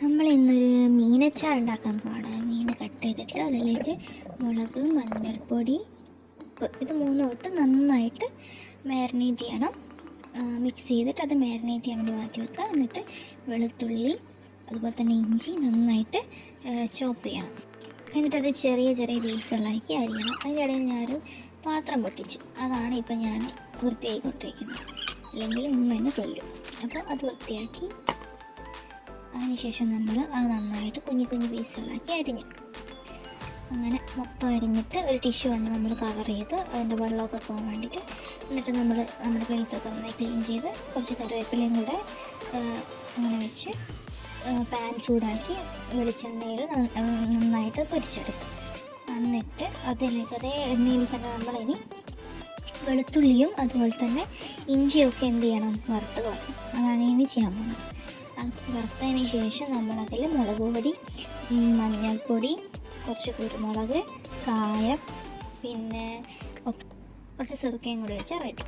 നമ്മൾ ഇന്നൊരു മീനച്ചാർ ഉണ്ടാക്കാൻ പോവാണ്. മീൻ കട്ട് ചെയ്തിട്ട് അതിലേക്ക് മുളക്, മഞ്ഞൾപ്പൊടി, ഉപ്പ് ഇത് മൂന്നും ഇട്ട് നന്നായിട്ട് മാരിനേറ്റ് ചെയ്യണം. മിക്സ് ചെയ്തിട്ട് അത് മാരിനേറ്റ് ചെയ്യാൻ വേണ്ടി മാറ്റി വെക്കുക. എന്നിട്ട് വെളുത്തുള്ളി അതുപോലെ തന്നെ ഇഞ്ചി നന്നായിട്ട് ചോപ്പ് ചെയ്യണം. എന്നിട്ടത് ചെറിയ ചെറിയ പീസുകളാക്കി അരിയണം. അതിൻ്റെ ഇടയിൽ ഞാനൊരു പാത്രം പൊട്ടിച്ചു. അതാണ് ഇപ്പം ഞാൻ വൃത്തിയായിക്കൊണ്ടിരിക്കുന്നത്. അല്ലെങ്കിൽ ഉമ്മ കൊല്ലും. അപ്പോൾ അത് വൃത്തിയാക്കി അതിനുശേഷം നമ്മൾ അത് നന്നായിട്ട് കുഞ്ഞു കുഞ്ഞു പീസുകളാക്കി അരിഞ്ഞു. അങ്ങനെ മൊത്തം അരിഞ്ഞിട്ട് ഒരു ടിഷ്യൂ കൊണ്ട് നമ്മൾ കവർ ചെയ്ത് അതിൻ്റെ വെള്ളമൊക്കെ പോകാൻ വേണ്ടിയിട്ട്. എന്നിട്ട് നമ്മൾ നമ്മുടെ പ്ലേസൊക്കെ നന്നായി ക്ലീൻ ചെയ്ത് കുറച്ച് കറിവേപ്പിലയും കൂടെ അങ്ങനെ വെച്ച് പാൻ ചൂടാക്കി വെളിച്ചെണ്ണയിൽ നന്നായിട്ട് പൊരിച്ചെടുക്കും. എന്നിട്ട് അതേ എണ്ണയിൽ തന്നെ നമ്മളിനി വെളുത്തുള്ളിയും അതുപോലെ തന്നെ ഇഞ്ചിയൊക്കെ എന്ത് ചെയ്യണം, വറുത്ത് കളയണം. അതാണ് ഇനി ചെയ്യാൻ പോകുന്നത്. അത് വറുത്തതിന് ശേഷം നമ്മളതിൽ മുളക് പൊടി, മഞ്ഞൾപ്പൊടി, കുറച്ച് കുരുമുളക്, കായം, പിന്നെ കുറച്ച് സിർക്കയും കൂടി വെച്ചാൽ റെഡി.